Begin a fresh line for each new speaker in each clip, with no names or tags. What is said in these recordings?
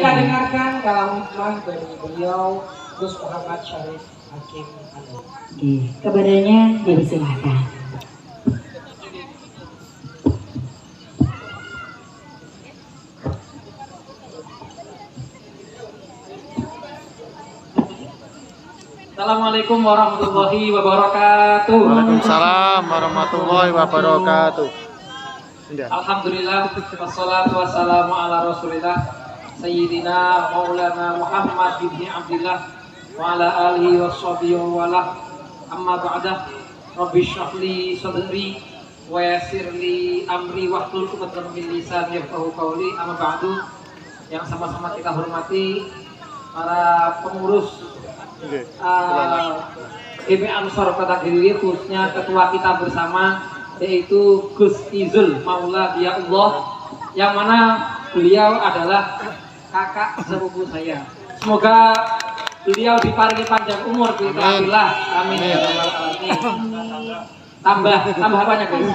kita dengarkan kalam hikmah dari beliau Gus Muhammad Syarif Hakim Anwar.
Kepadanya dipersilakan.
Assalamualaikum warahmatullahi wabarakatuh.
Waalaikumsalam warahmatullahi wabarakatuh.
Alhamdulillah, wassalatu wassalamu ala rasulillah Sayyidina Maulana Muhammad bin Abdillah wa ala alihi wa sahbihi wa wala. Amma ba'dah, Rabbi syrahli sadri wa yassirli amri wahlul 'uqdatam min lisani yafqahu qawli. Amma ba'du, yang sama-sama kita hormati para pengurus GP Ansor Kota Kediri, khususnya ketua kita bersama yaitu Gus Izul Maula Diyaullah, yang mana beliau adalah kakak sepupu saya. Semoga beliau diparingi panjang umur, billah, amin ya rabbal alamin. Tambah banyak guys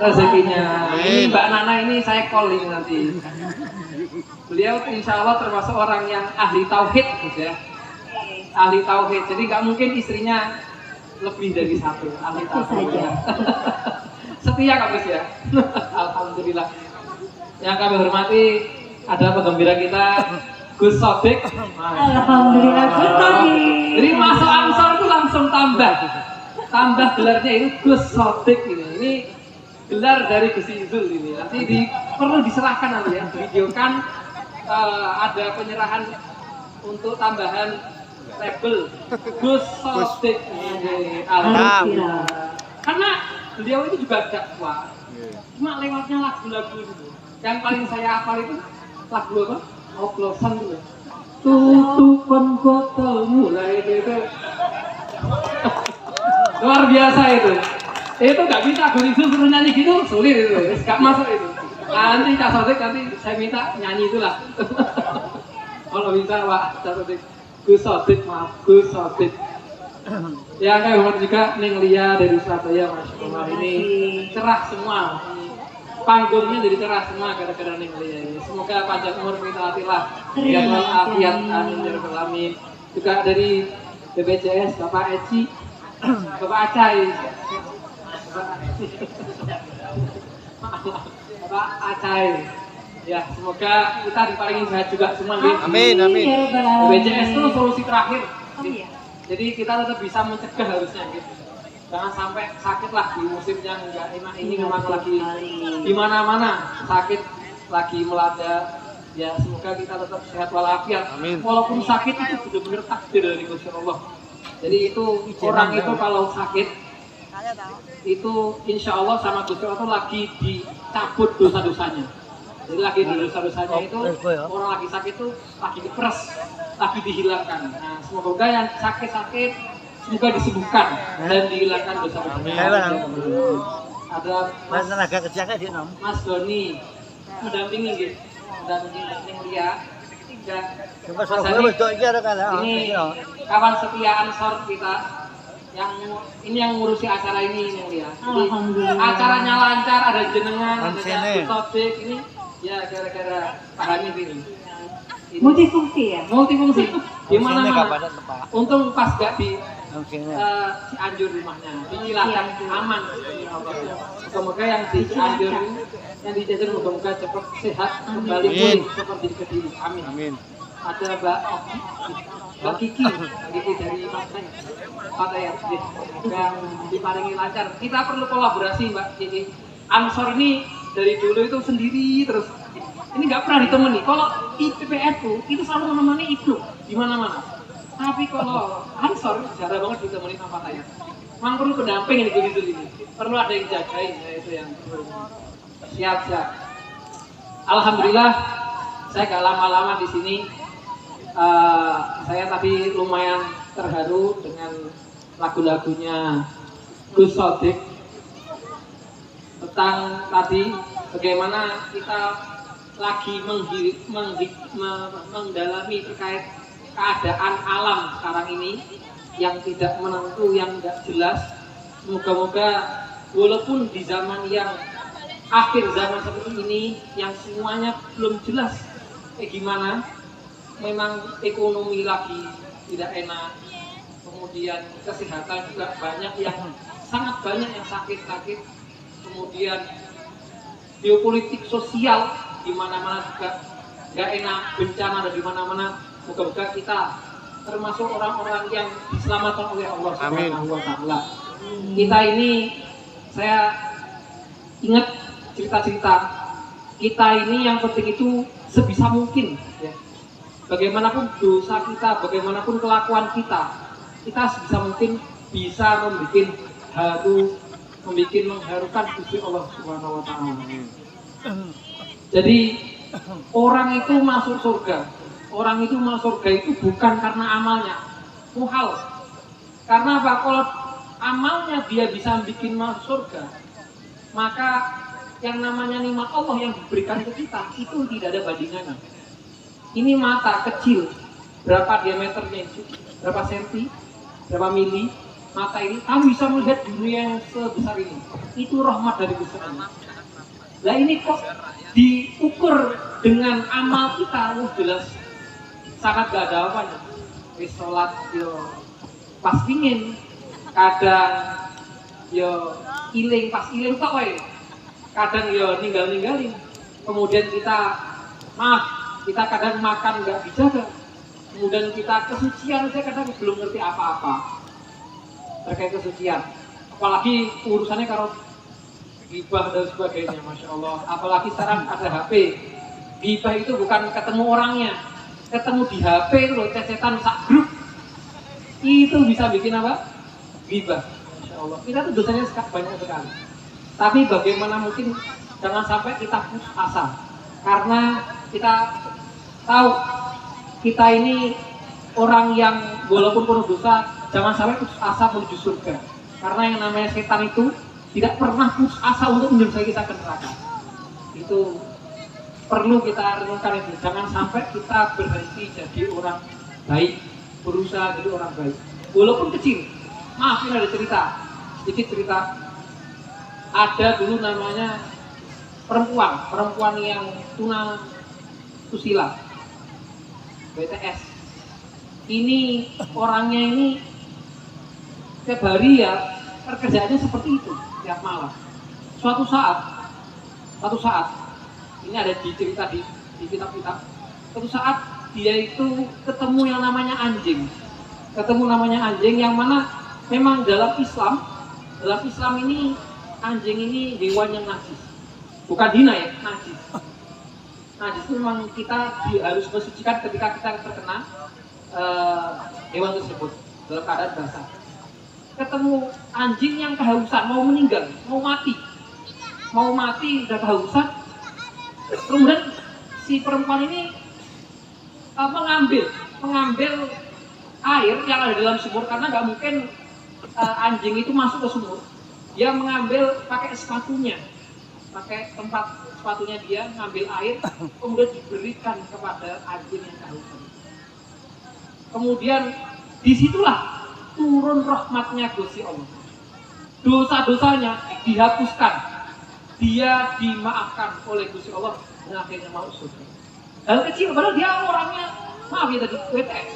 rezekinya. Ini Mbak Nana ini saya calling nanti. Beliau insya Allah termasuk orang yang ahli tauhid gitu ya. Ahli tauhid, jadi nggak mungkin istrinya lebih dari satu ahli tauhid. Setia Kak Gus ya. Alhamdulillah. Yang kami hormati adalah penggembira kita Gus Sodik.
Alhamdulillah Gus Sodik.
Jadi masuk Ansor itu langsung tambah gelarnya itu Gus Sodik ini. Ini gelar dari Gus Izul ini. Nanti perlu diserahkan nanti ya, videokan ada penyerahan untuk tambahan label Gus Sodik.
Alhamdulillah.
Karena beliau itu juga agak tua, cuma lewatnya lagu-lagu itu. Yang paling saya hafal itu lagu apa? Oplosan itu. Tutupan botolmu lah itu. Luar biasa itu. Itu nggak bisa Gus Izul suruh nyanyi gitu, sulit itu, nggak masuk itu. Nanti Cak Sodik nanti saya minta nyanyi itulah. Kalau bisa Pak Cak Sodik, Gus Sodik, maaf Gus Sodik. Ya kayak hormat juga Neng Lia dari Surabaya, Masya Allah, ini cerah semua. Panggungnya jadi cerah semua gara-gara Neng Lia ini. Semoga panjang umur kita hatilah, ya afiat, amin ya rabbal alamin. Juga dari BPJS Bapak Eci, Bapak Acai, Bapak Acai. Ya semoga kita diparingi sehat juga semua.
Amin amin.
BPJS itu solusi terakhir.
Oh iya.
Jadi kita tetap bisa mencegah harusnya gitu. Jangan sampai sakit lah di musim yang enggak enak ini, memang lagi di mana-mana sakit lagi melanda. Ya semoga kita tetap sehat walafiat.
Amin.
Walaupun sakit itu benar-benar takdir dari Gusti Allah. Jadi itu orang itu kalau sakit itu insya Allah sama Gusti Allah lagi dicabut dosa-dosanya. Jadi lagi di dosa-dosanya itu orang lagi sakit itu lagi diperes, lagi dihilangkan. Nah, semoga yang sakit-sakit semoga disembuhkan dan dihilangkan dosa-dosanya. Ada Mas
tenaga kerja kan dia nom.
Mas Doni mendampingi gitu, mendampingi Neng Lia.
Coba soal betul iki ada kala.
Ini kawan setia Ansor kita yang ngurusi acara ini Neng Lia.
Alhamdulillah.
Acaranya lancar, ada jenengan, ada
Sini.
topik ini. Ya gara-gara Pak Hanif ini.
Multifungsi ya?
Multifungsi. Gimana
Sini
mana?
kapan Pak?
Untung pas gak di
Sini.
Cianjur rumahnya, di Cilacap aman. Semoga yang di Cianjur ini, yang di Cianjur semoga cepat sehat kembali pulih seperti Kediri. Amin.
Amin.
Ada Mbak Kiki dari Patayat, yang diparingi lancar. Kita perlu kolaborasi Mbak Kiki. Ansor ini dari dulu itu sendiri terus. Ini nggak pernah ditemani. Kalau IPPFU itu selalu menemani Ibnu di mana-mana. Tapi kalau Ansor jarang banget ditemani sama Patayat. Memang perlu pendamping ini begitu ini. Perlu ada yang jagain, ya itu yang perlu. Siap. Alhamdulillah, saya gak lama-lama di sini. Saya tadi lumayan terharu dengan lagu-lagunya Gus Sodik tentang tadi bagaimana kita lagi mendalami terkait keadaan alam sekarang ini yang tidak menentu, yang tidak jelas. Moga-moga walaupun di zaman yang akhir zaman seperti ini yang semuanya belum jelas kayak gimana, memang ekonomi lagi tidak enak, kemudian kesehatan juga banyak yang sangat banyak yang sakit-sakit, kemudian geopolitik sosial di mana-mana juga nggak enak, bencana ada di mana-mana. Moga-moga kita termasuk orang-orang yang diselamatkan oleh Allah Subhanahu wa Ta'ala. Kita ini, saya ingat cerita-cerita kita ini, yang penting itu sebisa mungkin ya. Bagaimanapun dosa kita, bagaimanapun kelakuan kita sebisa mungkin bisa membuat mengharukan Gusti Allah Subhanahu wa Ta'ala. Jadi orang itu masuk surga. Orang itu masuk surga itu bukan karena amalnya, muhal. Karena apa? Kalau amalnya dia bisa bikin masuk surga, maka yang namanya nikmat Allah yang diberikan ke kita itu tidak ada bandingannya. Ini mata kecil, berapa diameternya itu, berapa senti, berapa mili, mata ini kami bisa melihat dunia yang sebesar ini. Itu rahmat dari Gusti Allah. Lah ini kok diukur dengan amal kita, jelas sangat gak ada apa-apa. Sholat yo pas dingin, kadang yo iling pas iling tak wae, kadang yo ninggalin. Kemudian kita kadang makan nggak dijaga, kemudian kita kesucian saya kadang belum ngerti apa-apa terkait kesucian, apalagi urusannya kalau gibah dan sebagainya, masya Allah. Apalagi sekarang ada HP, gibah itu bukan ketemu orangnya, ketemu di HP itu loh, cecetan sak grup itu bisa bikin apa? Gibah, masya Allah. Kita tuh dosanya banyak sekali. Tapi bagaimana mungkin jangan sampai kita putus asa, karena kita tahu kita ini orang yang walaupun penuh dosa, jangan sampai putus asa menuju surga. Karena yang namanya setan itu tidak pernah putus asa untuk menjerumuskan kita ke neraka. Itu perlu kita renungkan itu. Jangan sampai kita berhenti jadi orang baik, berusaha jadi orang baik. Walaupun kecil. Maaf, ini ada sedikit cerita. Ada dulu namanya perempuan yang tuna susila, BTS. Ini orangnya ini tiap hari ya pekerjaannya seperti itu, tiap malam. Suatu saat ini ada di cerita di kitab-kitab. Suatu saat dia itu ketemu yang namanya anjing. Yang mana memang dalam Islam ini anjing ini hewan yang najis. Bukan hina ya, najis. Najis itu memang kita harus mensucikan ketika kita terkena hewan tersebut dalam keadaan basah. Ketemu anjing yang kehausan, mau meninggal, mau mati, udah kehausan. Kemudian si perempuan ini mengambil air yang ada dalam sumur, karena nggak mungkin anjing itu masuk ke sumur. Dia mengambil pakai sepatunya, pakai tempat sepatunya dia ngambil air, kemudian diberikan kepada anjing yang kehausan. Kemudian disitulah turun rahmatnya Gusti Allah. Dosa-dosanya dihapuskan, dia dimaafkan oleh Gusti Allah dan akhirnya masuk surga. Hal kecil, padahal dia orangnya, maaf ya tadi, WTS.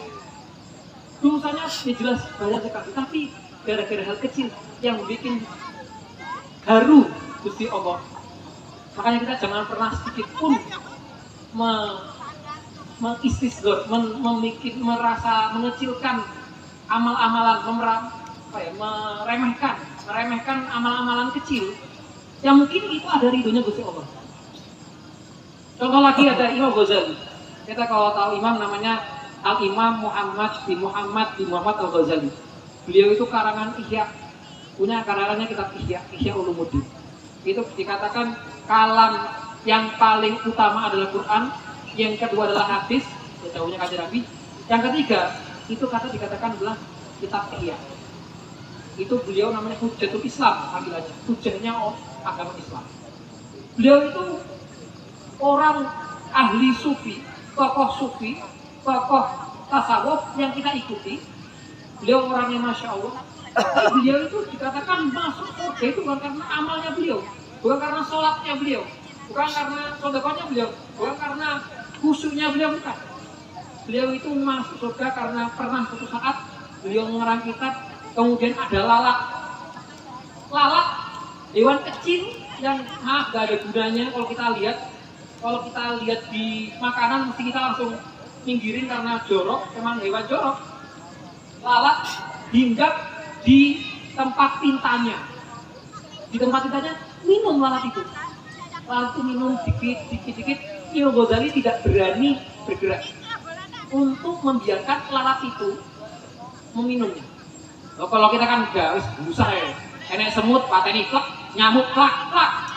Dosanya ya jelas banyak sekali, tapi gara-gara hal kecil yang bikin haru Gusti Allah. Makanya kita jangan pernah sedikit pun merasa mengecilkan amal-amalan, meremehkan amal-amalan kecil yang mungkin itu ada ridhonya Gusti Allah. Contoh lagi ada Imam Ghazali. Kita kalau tahu imam namanya Al-Imam Muhammad bin Muhammad Al-Ghazali. Beliau itu karangan Ihya, punya karangannya kitab Ihya Ulumuddin. Itu dikatakan kalam yang paling utama adalah Quran, yang kedua adalah hadis, jauhnya kanjeng Nabi, yang ketiga itu dikatakan adalah kitab Ihya. Itu beliau namanya Hujjatul Islam, panggilannya, hujahnya agama Islam. Beliau itu orang ahli sufi, tokoh tasawuf yang kita ikuti. Beliau orangnya masya Allah. Beliau itu dikatakan masuk surga itu bukan karena amalnya beliau, bukan karena sholatnya beliau, bukan karena sedekahnya beliau, bukan karena khusyuknya beliau, bukan. beliau itu masuk surga karena pernah suatu saat beliau mengarang kitab, kemudian ada lalat. Lalat, hewan kecil yang gak ada gunanya kalau kita lihat. Kalau kita lihat di makanan mesti kita langsung pinggirin karena jorok, memang hewan jorok. Lalat hinggap di tempat tintanya. Di tempat tintanya minum lalat itu. Lalat itu minum dikit. Imam Ghazali tidak berani bergerak untuk membiarkan lalat itu meminumnya. Loh, kalau kita kan enggak, wis berusaha ya. Enek semut, pateni klek, nyamuk klak,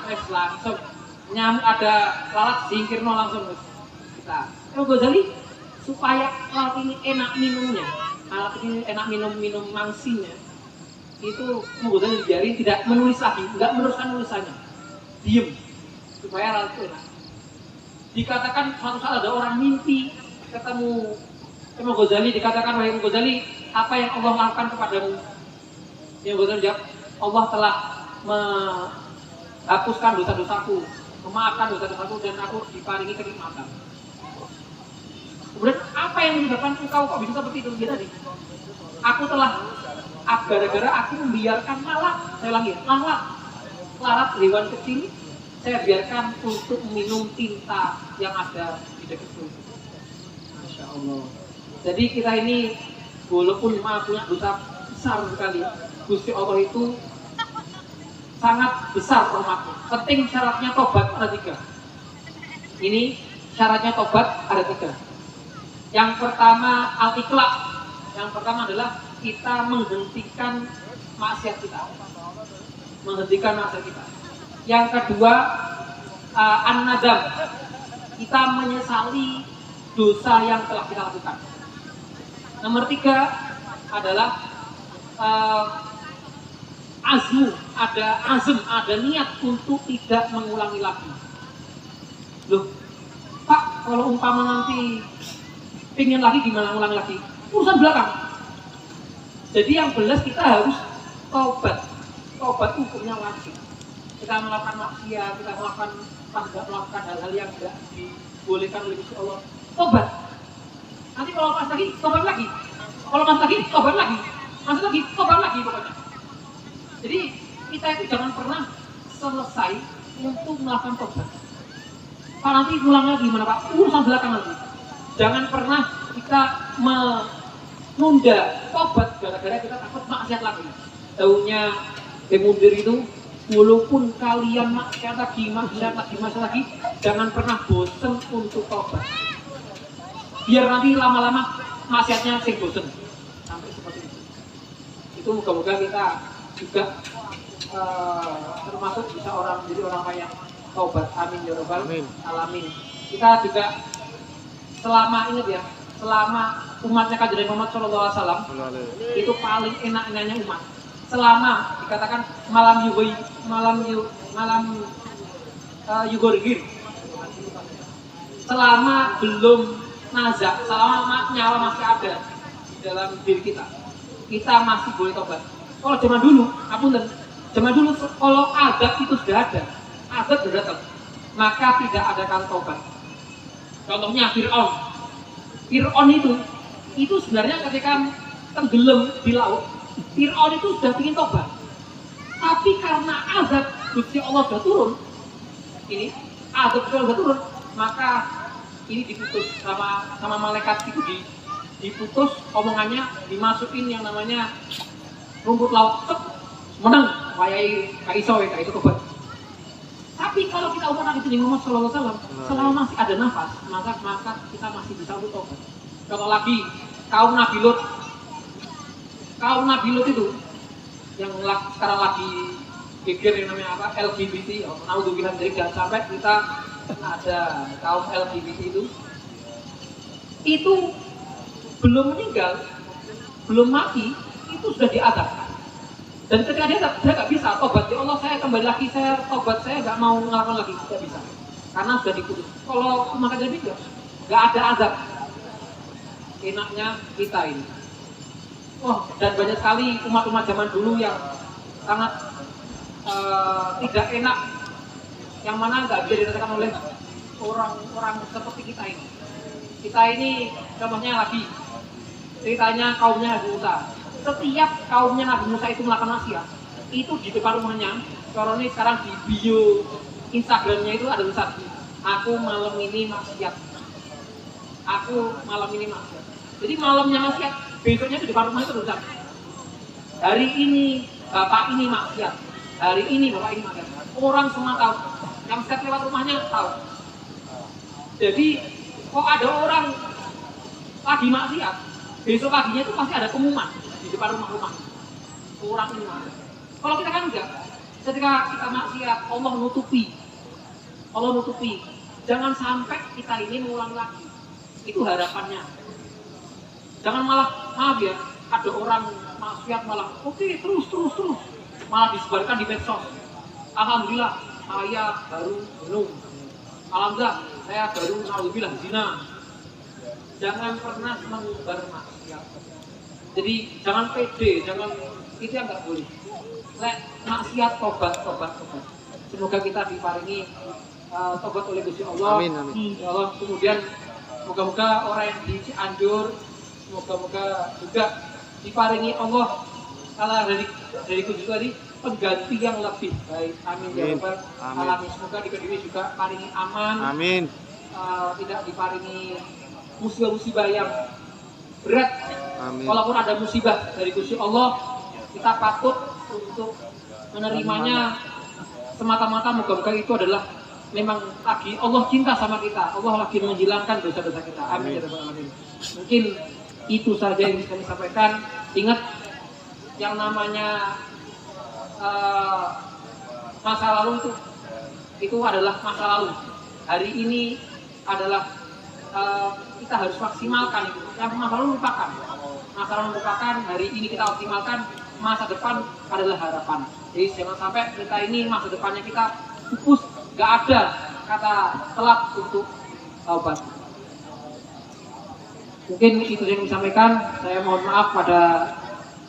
wis langsung. Nyamuk ada lalat singkirno langsung wis. Kita. Imam Ghazali supaya lalat ini enak minumnya, lalat ini enak minum mangsinya. Itu Imam Ghazali dibiarin tidak menulis lagi, enggak meneruskan nulisannya. Diem supaya lalat itu enak. Dikatakan suatu saat ada orang mimpi ketemu Imam Ghazali, dikatakan wahai Imam Ghazali, apa yang Allah lakukan kepadamu? Imam Ghazali jawab, Allah telah menghapuskan dosa-dosaku, memaafkan dosa-dosaku, dan aku diparingi kenikmatan. Kemudian apa yang menyebabkan engkau kok bisa seperti itu? Dia tadi, aku telah gara-gara aku membiarkan lalat, saya ulangi, lalat hewan kecil, saya biarkan untuk minum tinta yang ada di dekat itu. Masya Allah. Jadi kita ini walaupun punya dosa besar sekali, Gusti Allah itu sangat besar rahmatnya. Penting syaratnya tobat ada 3. Ini syaratnya tobat ada 3. Yang pertama al-iqla'. Yang pertama adalah kita menghentikan maksiat kita. Yang kedua an-nadam. Kita menyesali dosa yang telah kita lakukan. Nomor 3 adalah azmu, ada niat untuk tidak mengulangi lagi. Loh, Pak, kalau umpama nanti pengen lagi gimana ngulang lagi? Urusan belakang. Jadi yang jelas kita harus tobat. Tobat hukumnya wajib. Kita melakukan maksiat, kita melakukan hal-hal yang tidak dibolehkan oleh Gusti Allah. Tobat. Nanti kalau pas lagi, tobat lagi. Kalau pas lagi, tobat lagi. Masuk lagi, tobat lagi pokoknya. Jadi kita itu jangan pernah selesai untuk melakukan tobat. Pak, nanti ulang lagi gimana Pak? Urusan belakang nanti. Jangan pernah kita menunda tobat gara-gara kita takut maksiat lagi. Daunnya Mundir itu, walaupun kalian maksiat lagi, jangan pernah bosan untuk tobat. Biar nanti lama-lama maksiatnya sing bosan. Sampai seperti itu. Itu moga-moga kita juga termasuk bisa jadi orang yang tobat. Amin ya rabbal alamin. Kita juga selama umatnya Kanjeng Muhammad SAW itu paling enak-enaknya umat. Selama dikatakan malam yugorgir, selama belum nazak, selama nyawa masih ada di dalam diri kita masih boleh tobat. Kalau zaman dulu kalau azab itu sudah ada, azab sudah datang, maka tidak adakan tobat. Contohnya Fir'aun itu sebenarnya ketika tenggelam di laut, Fir'aun itu sudah ingin tobat, tapi karena azab Gusti Allah sudah turun, maka ini diputus sama malaikat itu diputus omongannya, dimasukin yang namanya rumput laut, menang, wayai kaiso tobat. Tapi kalau kita umat Nabi Muhammad SAW, selama masih ada nafas, maka kita masih bisa untuk tobat. Contoh lagi, kaum Nabi Lut itu yang sekarang lagi geger yang namanya apa? LGBT. Naudzubillah dari jangan sampai kita ada kaum LGBT itu belum meninggal, belum mati, itu sudah diadab. Dan ketika dia nggak bisa tobat, ya Allah saya kembali lagi, saya tobat, saya nggak mau ngelakuin lagi, tidak bisa, karena sudah diputus. Kalau maka jadi nggak ada azab. Enaknya kita ini. Dan banyak sekali umat-umat zaman dulu yang sangat tidak enak, yang mana nggak bisa dirasakan oleh orang-orang seperti kita ini. kita ini contohnya lagi ceritanya kaumnya Nabi Musa. Setiap kaumnya Nabi Musa itu melakukan maksiat, itu di depan rumahnya, kalau ini sekarang di bio Instagramnya itu ada tulisan, aku malam ini maksiat. Aku malam ini maksiat. Jadi malamnya maksiat, besoknya di depan rumah itu tulisan, hari ini bapak ini maksiat, hari ini bapak ini maksiat. Orang semua tahu, yang setiap lewat rumahnya tahu. Jadi kok ada orang lagi maksiat, besok paginya itu pasti ada pengumuman di depan rumah-rumah. Orang ini maksiat. Kalau kita kan enggak, ketika kita maksiat, Allah nutupi. Jangan sampai kita ini mengulang lagi. Itu harapannya. Jangan malah, maaf ya, ada orang maksiat malah, oke, terus. Malah disebarkan di medsos. Alhamdulillah, saya baru minum. Alhamdulillah, saya baru naudzubillah zina. Jangan pernah menyebar maksiat. Jadi jangan pede, jangan itu yang nggak boleh. Maksiat tobat. Semoga kita diparingi tobat oleh Gusti Allah.
Amin.
Ya Allah, kemudian moga-moga orang yang di Cianjur, moga-moga juga diparingi Allah kalau dari kunjung tadi pengganti yang lebih baik. Amin ya rabbal alamin. Semoga di Kediri juga paringi aman.
Amin.
Tidak diparingi musibah-musibah yang berat.
Amin.
Walaupun ada musibah dari Gusti Allah, kita patut untuk menerimanya semata-mata moga-moga itu adalah memang lagi Allah cinta sama kita, Allah lagi menghilangkan dosa-dosa kita. Amin ya rabbal alamin. Mungkin itu saja yang bisa kami sampaikan. Ingat yang namanya masa lalu itu adalah masa lalu. Hari ini adalah kita harus maksimalkan itu. Yang masa lalu lupakan. Masa lalu lupakan, hari ini kita optimalkan. Masa depan adalah harapan. Jadi jangan sampai kita ini masa depannya kita pupus, gak ada kata telat untuk taubat. Mungkin itu yang disampaikan. Saya mohon maaf pada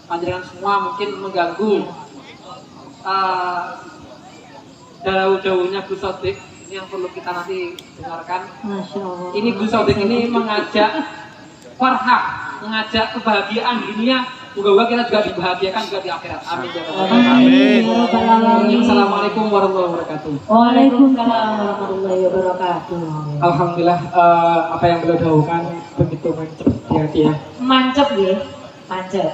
panjenengan semua mungkin mengganggu jauh-jauhnya Gus Sodik. Ini yang perlu kita nanti dengarkan.
Masya Allah.
Ini Gus Sodik ini mengajak farhah, mengajak kebahagiaan di dunia. Moga-moga kita juga dibahagiakan juga di akhirat. Amin ya rabbal alamin.
Amin.
Assalamualaikum warahmatullahi wabarakatuh.
Waalaikumsalam warahmatullahi wabarakatuh.
Alhamdulillah apa yang beliau dahulukan begitu mantap di hati ya.
Mancep ya, mancep.